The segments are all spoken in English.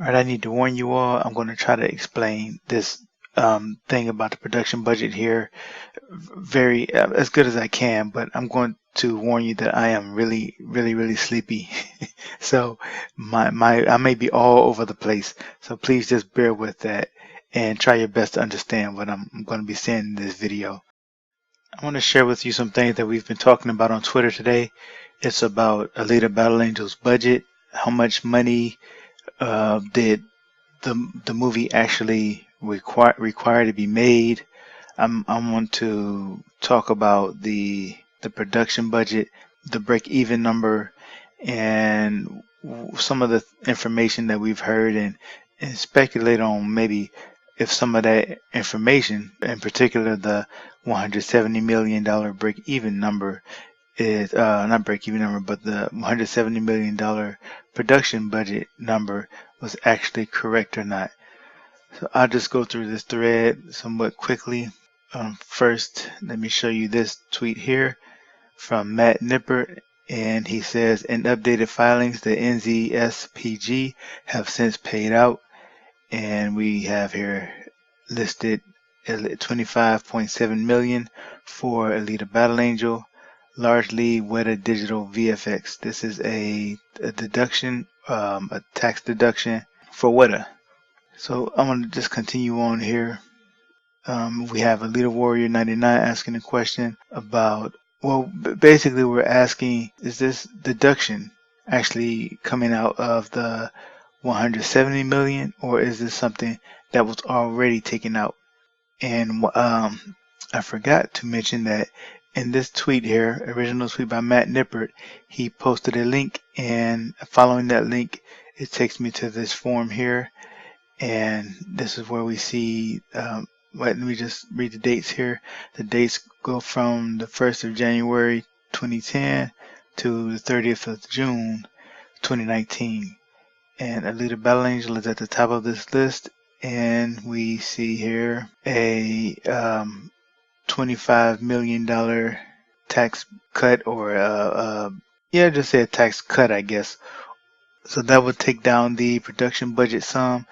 Alright, I need to warn you all, I'm going to try to explain this thing about the production budget here very as good as I can, but I'm going to warn you that I am really sleepy. So I may be all over the place. So please just bear with that and try your best to understand what I'm going to be saying in this video. I want to share with you some things that we've been talking about on Twitter today. It's about Alita Battle Angel's budget, how much money did the movie actually require to be made. I want to talk about the production budget, the break-even number, and some of the information that we've heard, and speculate on maybe if some of that information, in particular the $170 million break-even number, is not break-even number, but the $170 million production budget number was actually correct or not. So I'll just go through this thread somewhat quickly. First, let me show you this tweet here from Matt Nippert, and he says, in updated filings, the NZSPG have since paid out, and we have here listed 25.7 million for Alita Battle Angel, largely Weta Digital VFX. This is a deduction, a tax deduction for Weta. So I'm going to just continue on here. We have Alita Warrior 99 asking a question about, well, basically we're asking, is this deduction actually coming out of the 170 million, or is this something that was already taken out? And I forgot to mention that in this tweet here, original tweet by Matt Nippert, he posted a link, and following that link, it takes me to this form here. And this is where we see, let me just read the dates here. The dates go from the 1st of January 2010 to the 30th of June 2019. And Alita Battle Angel is at the top of this list. And we see here a $25 million tax cut, or yeah, just say a tax cut, I guess. So that would take down the production budget sum.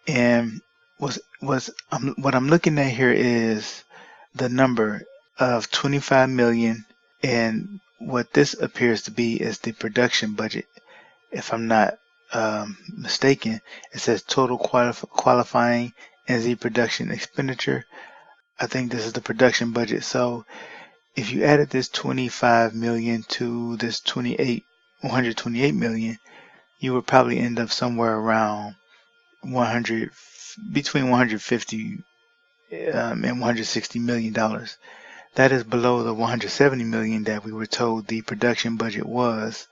And what I'm looking at here is the number of 25 million, and what this appears to be is the production budget. If I'm not mistaken, it says total qualifying NZ production expenditure. I think this is the production budget. So if you added this 25 million to this 128 million, you would probably end up somewhere around between 150 and 160 million dollars. That is below the 170 million that we were told the production budget was,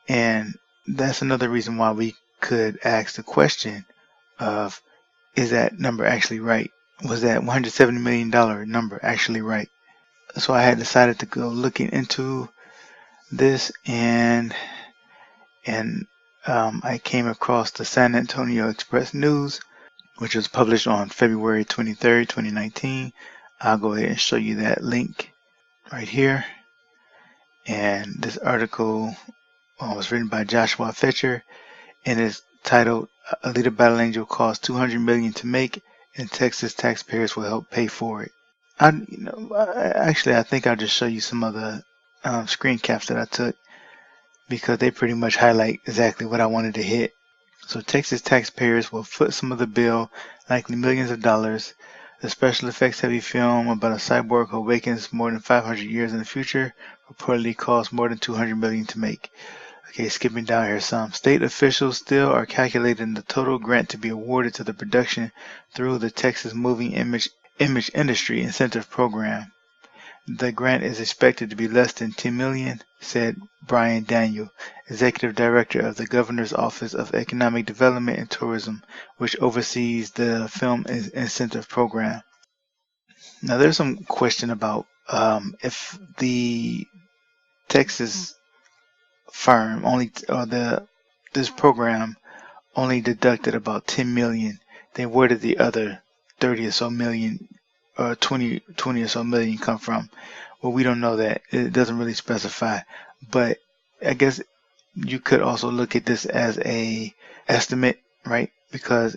and that's another reason why we could ask the question of, is that number actually right? Was that 170 million dollar number actually right? So I had decided to go looking into this, and I came across the San Antonio Express News, which was published on February 23rd, 2019. I'll go ahead and show you that link right here. And this article was written by Joshua Fetcher, and is titled Alita Battle Angel cost $200 million to make, and Texas taxpayers will help pay for it. I think I'll just show you some of the screen caps that I took, because they pretty much highlight exactly what I wanted to hit. So Texas taxpayers will foot some of the bill, likely millions of dollars. The special effects heavy film about a cyborg who awakens more than 500 years in the future reportedly cost more than $200 million to make. Okay, skipping down here some. State officials still are calculating the total grant to be awarded to the production through the Texas Moving Image Industry Incentive Program. The grant is expected to be less than $10 million, said Brian Daniel, Executive Director of the Governor's Office of Economic Development and Tourism, which oversees the Film Incentive Program. Now, there's some question about if the Texas firm this program only deducted about $10 million, then where did the other 30 or so million or 20 or so million come from? Well, we don't know that. It doesn't really specify, but I guess you could also look at this as a estimate right? Because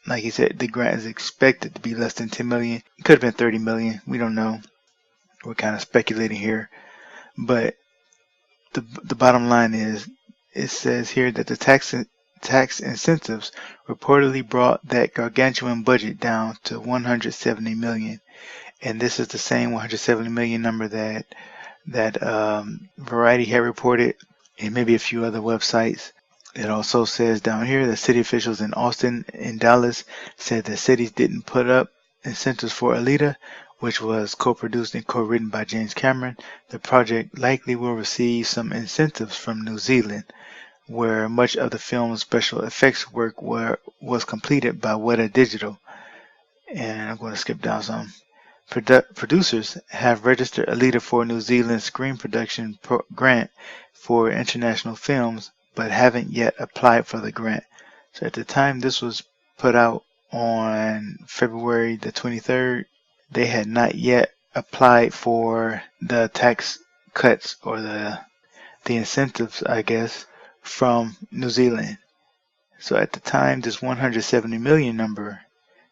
like he said, the grant is expected to be less than 10 million. It could have been 30 million. We don't know. We're kind of speculating here. But the bottom line is, it says here that the tax incentives reportedly brought that gargantuan budget down to 170 million, and this is the same 170 million number that Variety had reported, and maybe a few other websites. It also says down here that city officials in Austin and Dallas said that cities didn't put up incentives for Alita, which was co-produced and co-written by James Cameron. The project likely will receive some incentives from New Zealand, where much of the film's special effects work was completed by Weta Digital. And I'm going to skip down some. Producers have registered Alita for New Zealand's Screen Production Grant for international films, but haven't yet applied for the grant. So at the time this was put out on February the 23rd, they had not yet applied for the tax cuts or the incentives, I guess, from New Zealand. So at the time, this 170 million number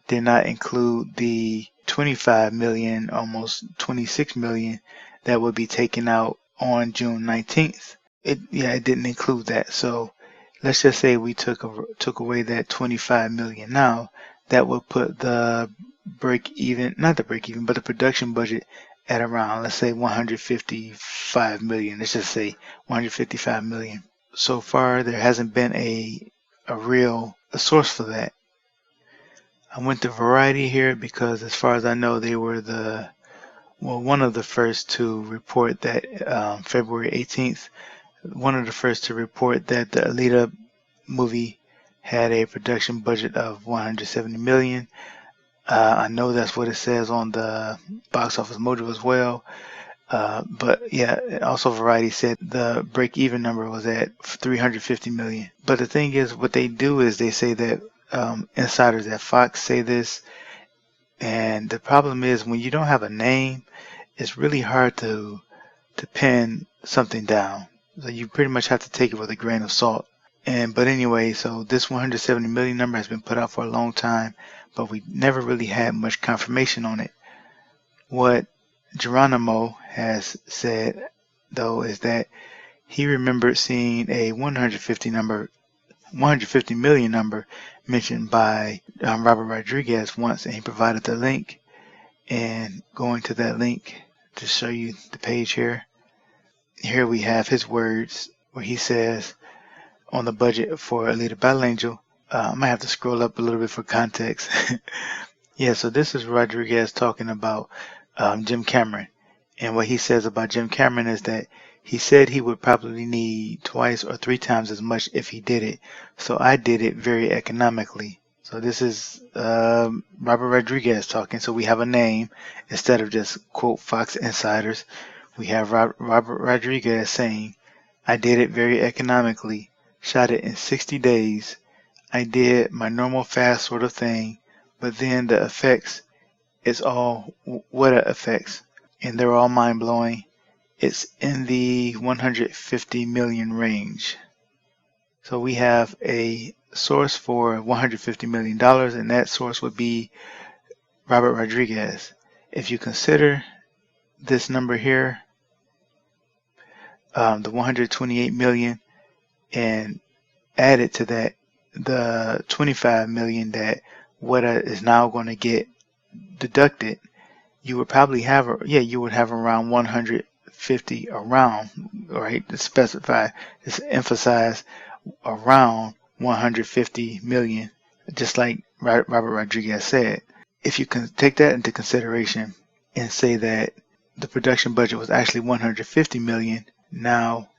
did not include the 25 million, almost 26 million that would be taken out on June 19th. It didn't include that. So let's just say we took away that 25 million now. That would put the not the break even, but the production budget at around, let's say 155 million. Let's just say 155 million. So far, there hasn't been a real source for that. I went to Variety here because, as far as I know, they were one of the first to report that February 18th, one of the first to report that the Alita movie had a production budget of 170 million. I know that's what it says on the Box Office Mojo as well. But yeah, also Variety said the break-even number was at 350 million. But the thing is, what they do is they say that insiders at Fox say this, and the problem is when you don't have a name, it's really hard to pin something down. So you pretty much have to take it with a grain of salt. But anyway, so this 170 million number has been put out for a long time, but we never really had much confirmation on it. What Geronimo has said, though, is that he remembered seeing a 150 million number mentioned by Robert Rodriguez once, and he provided the link. And going to that link to show you the page here, we have his words where he says on the budget for Alita Battle Angel. I might have to scroll up a little bit for context. Yeah, so this is Rodriguez talking about Jim Cameron. And what he says about Jim Cameron is that he said he would probably need twice or three times as much if he did it. So I did it very economically. So this is Robert Rodriguez talking. So we have a name instead of just quote Fox insiders. We have Robert Rodriguez saying, I did it very economically, shot it in 60 days. I did my normal fast sort of thing, but then the effects, it's all Weta effects, and they're all mind-blowing. It's in the 150 million range. So we have a source for $150 million, and that source would be Robert Rodriguez. If you consider this number here, the 128 million, and add it to that the 25 million that Weta is now going to get deducted, you would probably have around 150 around, right? To specify, just emphasize around 150 million, just like Robert Rodriguez said. If you can take that into consideration and say that the production budget was actually 150 million, now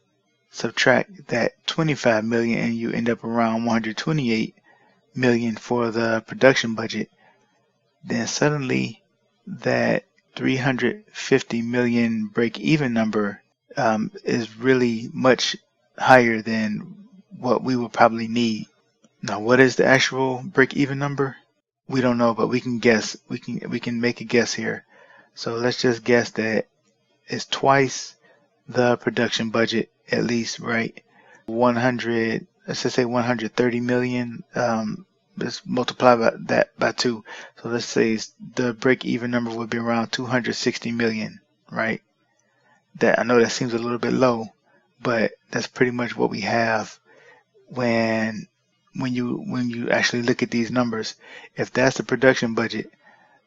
subtract that 25 million and you end up around 128 million for the production budget, then suddenly that 350 million break-even number is really much higher than what we would probably need. Now, what is the actual break-even number? We don't know, but we can guess. We can make a guess here. So let's just guess that it's twice the production budget, at least, right? 100 let's just say 130 million. Let's multiply that by 2. So let's say the break-even number would be around 260 million, right? That I know that seems a little bit low, but that's pretty much what we have when you actually look at these numbers. If that's the production budget,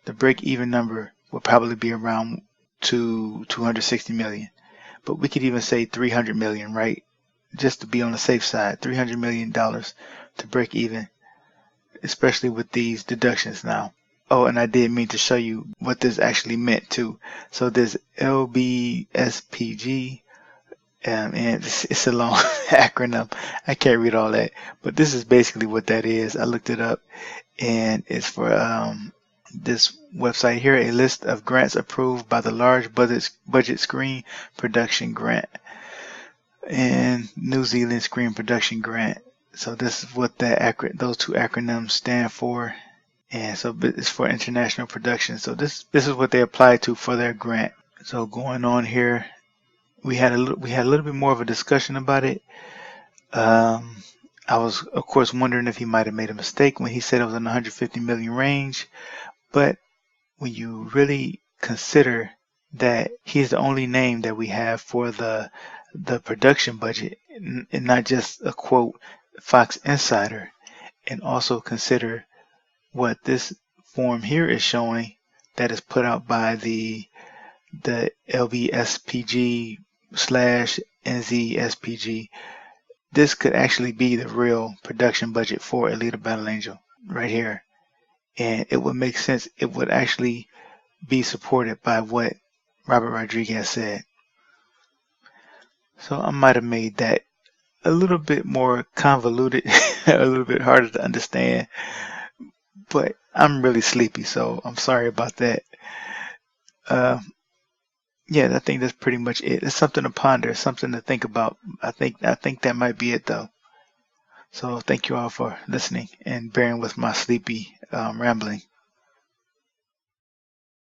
the break-even number would probably be around 260 million. But we could even say 300 million, right? Just to be on the safe side, $300 million to break even, especially with these deductions now. Oh, and I did mean to show you what this actually meant too. So this LBSPG, and it's a long acronym. I can't read all that, but this is basically what that is. I looked it up, and it's for this website here, a list of grants approved by the large budget screen production grant and New Zealand screen production grant. So this is what those two acronyms stand for, and so it's for international production. So this is what they apply to for their grant. So going on here, we had a little bit more of a discussion about it. I was of course wondering if he might have made a mistake when he said it was in the 150 million range, but when you really consider that he's the only name that we have for the production budget, and not just a quote Fox Insider, and also consider what this form here is showing that is put out by the LBSPG slash NZSPG. This could actually be the real production budget for Alita Battle Angel right here, and it would make sense. It would actually be supported by what Robert Rodriguez said. So I might have made that a little bit more convoluted, a little bit harder to understand, but I'm really sleepy, so I'm sorry about that. Yeah, I think that's pretty much it. It's something to ponder, something to think about. I think that might be it though. So thank you all for listening and bearing with my sleepy rambling.